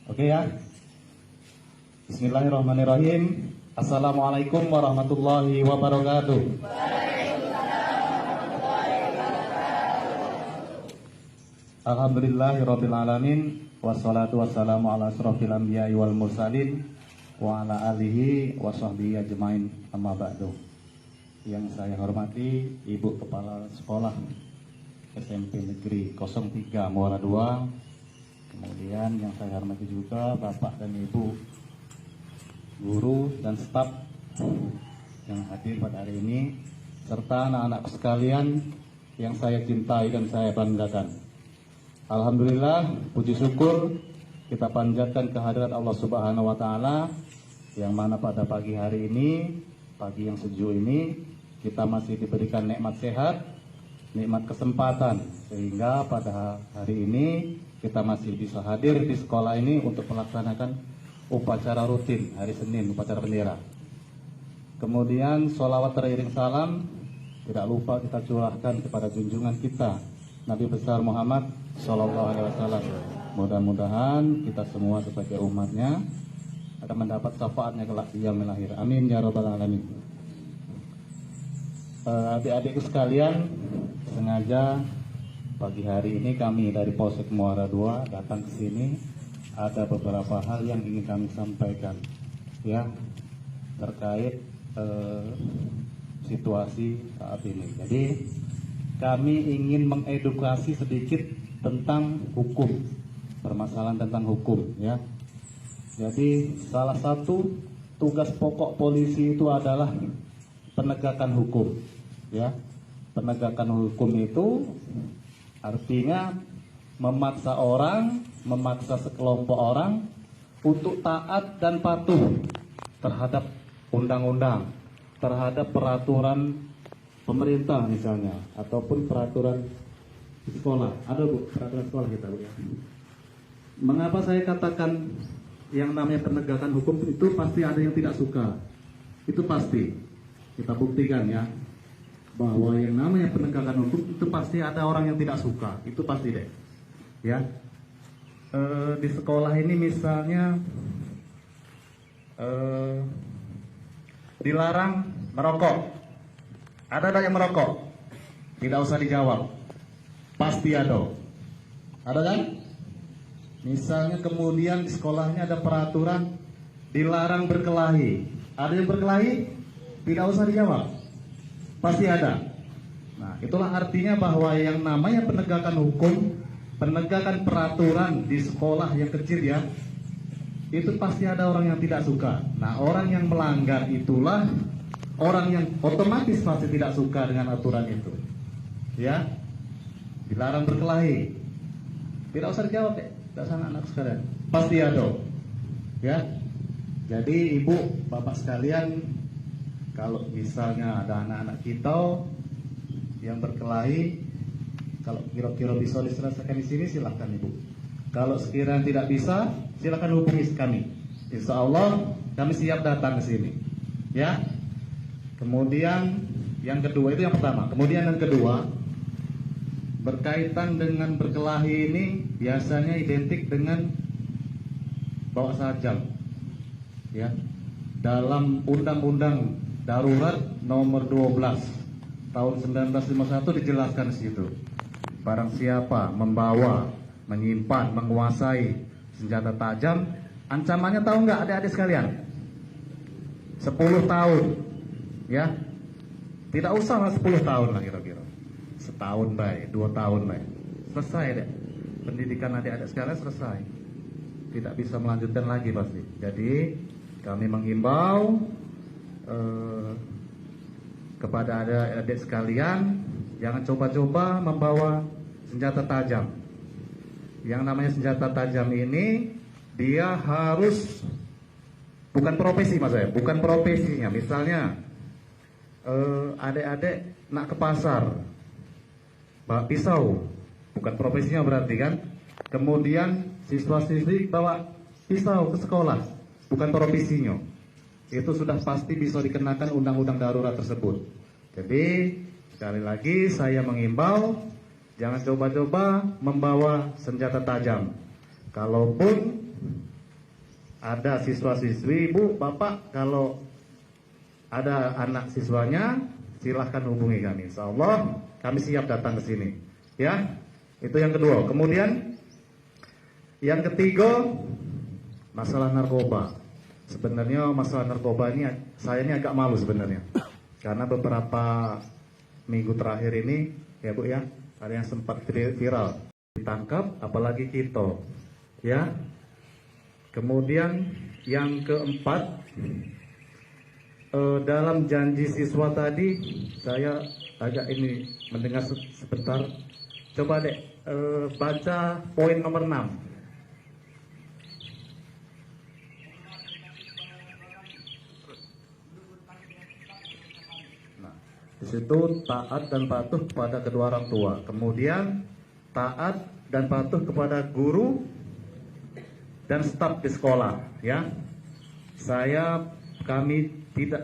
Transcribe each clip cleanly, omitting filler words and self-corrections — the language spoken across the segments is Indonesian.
Oke ya. Bismillahirrahmanirrahim. Assalamualaikum warahmatullahi wabarakatuh. Alhamdulillahirabbil alamin wassalatu wassalamu ala asrofil anbiya'i wal mursalin wa ala alihi wa sahbihi ajmain, amma ba'du. Yang saya hormati Ibu Kepala Sekolah SMP Negeri 03 Muara 2. Kemudian yang saya hormati juga Bapak dan Ibu guru dan staf yang hadir pada hari ini, serta anak-anak sekalian yang saya cintai dan saya banggakan. Alhamdulillah, puji syukur kita panjatkan kehadirat Allah Subhanahu wa Ta'ala, yang mana pada pagi hari ini, pagi yang sejuk ini, kita masih diberikan nikmat sehat, nikmat kesempatan, sehingga pada hari ini kita masih bisa hadir di sekolah ini untuk melaksanakan upacara rutin hari Senin, upacara bendera. Kemudian sholawat teriring salam tidak lupa kita curahkan kepada junjungan kita Nabi besar Muhammad Sallallahu Alaihi Wasallam. Mudah-mudahan kita semua sebagai umatnya akan mendapat syafaatnya kelak di yaumil akhir. Amin ya rabbal alamin. Adik-adikku sekalian, sengaja pagi hari ini kami dari Polsek Muara 2 datang ke sini. Ada beberapa hal yang ingin kami sampaikan, ya, terkait situasi saat ini. Jadi kami ingin mengedukasi sedikit tentang hukum, permasalahan tentang hukum, ya. Jadi salah satu tugas pokok polisi itu adalah penegakan hukum, ya. Penegakan hukum itu artinya memaksa orang, memaksa sekelompok orang untuk taat dan patuh terhadap undang-undang, terhadap peraturan pemerintah misalnya, ataupun peraturan di sekolah. Ada Bu, peraturan sekolah kita Bu ya. Mengapa saya katakan yang namanya penegakan hukum itu pasti ada yang tidak suka? Itu pasti. Kita buktikan ya, bahwa yang namanya penegakan hukum itu pasti ada orang yang tidak suka. Itu pasti deh. Ya. Di sekolah ini misalnya dilarang merokok. Ada yang merokok? Tidak usah dijawab. Pasti ada. Ada kan? Misalnya kemudian di sekolahnya ada peraturan dilarang berkelahi. Ada yang berkelahi? Tidak usah dijawab. Pasti ada. Nah, itulah artinya bahwa yang namanya penegakan hukum, penegakan peraturan di sekolah yang kecil ya, itu pasti ada orang yang tidak suka. Nah, orang yang melanggar itulah orang yang otomatis pasti tidak suka dengan aturan itu. Ya, dilarang berkelahi. Tidak usah dijawab deh, tidak usah anak sekalian. Pasti ada. Ya, jadi ibu, bapak sekalian, kalau misalnya ada anak-anak kita yang berkelahi, kalau kira-kira bisa diselesaikan di sini, silahkan ibu. Kalau sekiranya tidak bisa, silakan hubungi kami. Insya Allah kami siap datang ke sini. Ya. Kemudian yang kedua, itu yang pertama. Kemudian yang kedua, berkaitan dengan berkelahi ini biasanya identik dengan bawa sajam. Ya. Dalam Undang-Undang Darurat Nomor 12 Tahun 1951 dijelaskan di situ. Barang siapa membawa, menyimpan, menguasai senjata tajam, ancamannya tahu nggak adik-adik sekalian? 10 tahun. Ya, tidak usah lah 10 tahun lah kira-kira. Setahun baik, 2 tahun baik. Selesai deh. Pendidikan adik-adik sekalian selesai. Tidak bisa melanjutkan lagi pasti. Jadi kami menghimbau kepada adik-adik sekalian, jangan coba-coba membawa senjata tajam. Yang namanya senjata tajam ini dia harus bukan profesi mas saya, bukan profesinya. Misalnya adik-adik nak ke pasar bawa pisau, bukan profesinya berarti kan. Kemudian siswa-siswi bawa pisau ke sekolah, bukan profesinya. Itu sudah pasti bisa dikenakan undang-undang darurat tersebut. Jadi sekali lagi saya mengimbau, jangan coba-coba membawa senjata tajam. Kalaupun ada siswa-siswi, Bu, Bapak, kalau ada anak siswanya, silahkan hubungi kami. Insya Allah kami siap datang ke sini. Ya, itu yang kedua. Kemudian yang ketiga, masalah narkoba. Sebenarnya masalah narkoba ini saya ini agak malu sebenarnya, karena beberapa minggu terakhir ini, ya Bu ya, ada yang sempat viral, ditangkap, apalagi kita, ya. Kemudian yang keempat, dalam janji siswa tadi, saya agak ini mendengar sebentar. Coba deh baca poin nomor 6. Nah, di situ taat dan patuh kepada kedua orang tua. Kemudian taat dan patuh kepada guru dan staf di sekolah, ya. Kami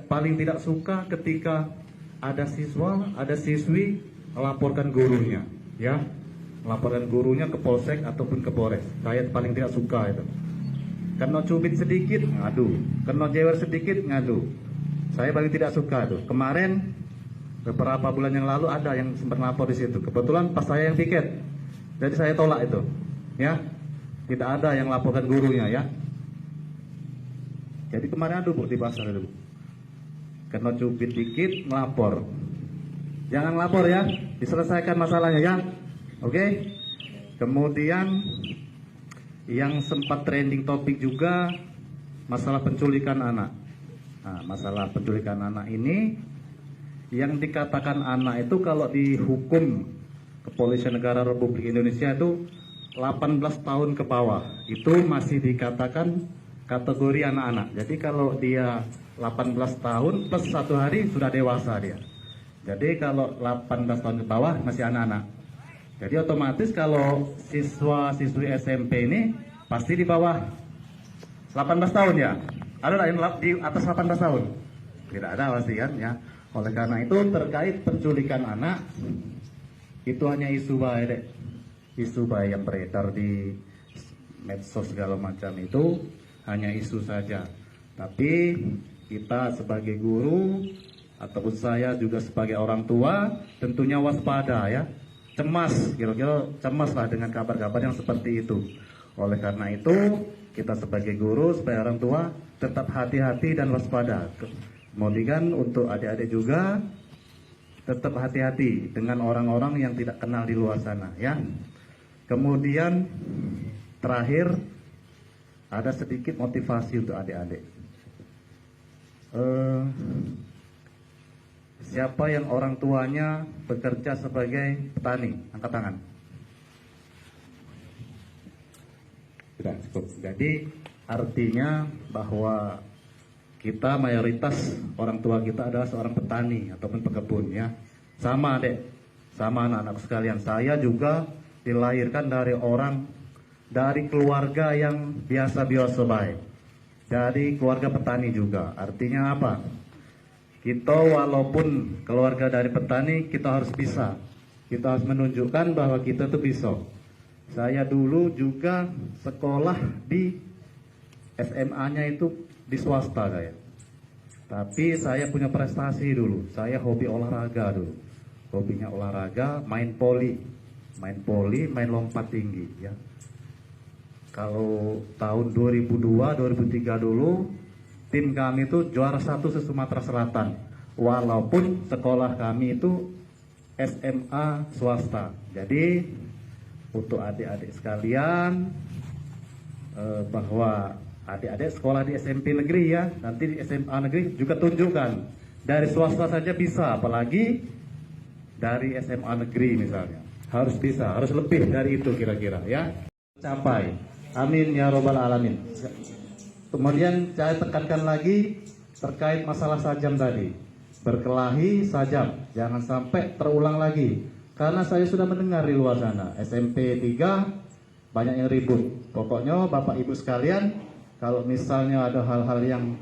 paling tidak suka ketika ada siswa, ada siswi melaporkan gurunya, ya, melaporkan gurunya ke polsek ataupun ke polres. Saya paling tidak suka itu. Kena cubit sedikit ngadu, kena jewer sedikit ngadu. Saya paling tidak suka itu. Kemarin beberapa bulan yang lalu ada yang sempat lapor di situ. Kebetulan pas saya yang piket, jadi saya tolak itu, ya. Tidak ada yang laporkan gurunya, ya. Jadi kemarin ada, Bu, di pasar itu, Bu. Kena cubit dikit melapor. Jangan lapor, ya. Diselesaikan masalahnya, ya. Oke. Kemudian yang sempat trending topik juga masalah penculikan anak. Nah, masalah penculikan anak ini, yang dikatakan anak itu kalau dihukum Kepolisian Negara Republik Indonesia itu 18 tahun ke bawah, itu masih dikatakan kategori anak-anak. Jadi kalau dia 18 tahun plus 1 hari sudah dewasa dia. Jadi kalau 18 tahun ke bawah masih anak-anak. Jadi otomatis kalau siswa-siswi SMP ini pasti di bawah 18 tahun, ya. Ada yang di atas 18 tahun? Tidak ada pasti, kan, ya. Oleh karena itu terkait penculikan anak, itu hanya isu baik, isu baik yang beredar di medsos segala macam, itu hanya isu saja. Tapi kita sebagai guru ataupun saya juga sebagai orang tua tentunya waspada, ya, cemas, kira-kira cemas lah dengan kabar-kabar yang seperti itu. Oleh karena itu kita sebagai guru, sebagai orang tua tetap hati-hati dan waspada. Kemudian untuk adik-adik juga tetap hati-hati dengan orang-orang yang tidak kenal di luar sana, ya. Kemudian terakhir ada sedikit motivasi untuk adik-adik. Siapa yang orang tuanya bekerja sebagai petani? Angkat tangan. Tidak cukup. Jadi artinya bahwa kita mayoritas orang tua kita adalah seorang petani ataupun pekebun, ya. Sama, Dek. Sama anak-anak sekalian. Saya juga dilahirkan dari keluarga yang biasa-biasa baik. Dari keluarga petani juga. Artinya apa? Kita walaupun keluarga dari petani, kita harus bisa. Kita harus menunjukkan bahwa kita tuh bisa. Saya dulu juga sekolah di SMA-nya itu di swasta saya. Tapi saya punya prestasi dulu. Saya hobi olahraga dulu. Hobinya olahraga, main poli, main lompat tinggi, ya. Kalau tahun 2002, 2003 dulu, tim kami itu juara 1 se-Sumatera Selatan. Walaupun sekolah kami itu SMA swasta. Jadi untuk adik-adik sekalian, bahwa adik-adik sekolah di SMP negeri, ya, nanti di SMA negeri juga tunjukkan. Dari swasta saja bisa, apalagi dari SMA negeri misalnya. Harus bisa, harus lebih dari itu kira-kira, ya. Capai. Amin ya robbal alamin. Kemudian saya tekankan lagi terkait masalah sajam tadi. Berkelahi sajam, jangan sampai terulang lagi. Karena saya sudah mendengar di luar sana, SMP 3 banyak yang ribut. Pokoknya Bapak Ibu sekalian, kalau misalnya ada hal-hal yang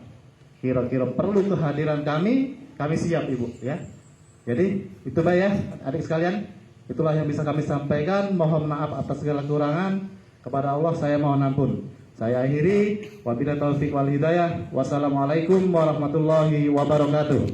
kira-kira perlu kehadiran kami siap, Ibu, ya. Jadi itu Pak, ya, adik sekalian. Itulah yang bisa kami sampaikan. Mohon maaf atas segala kekurangan. Kepada Allah saya mohon ampun. Saya akhiri, wabillahi taufik wal hidayah. Wassalamualaikum warahmatullahi wabarakatuh.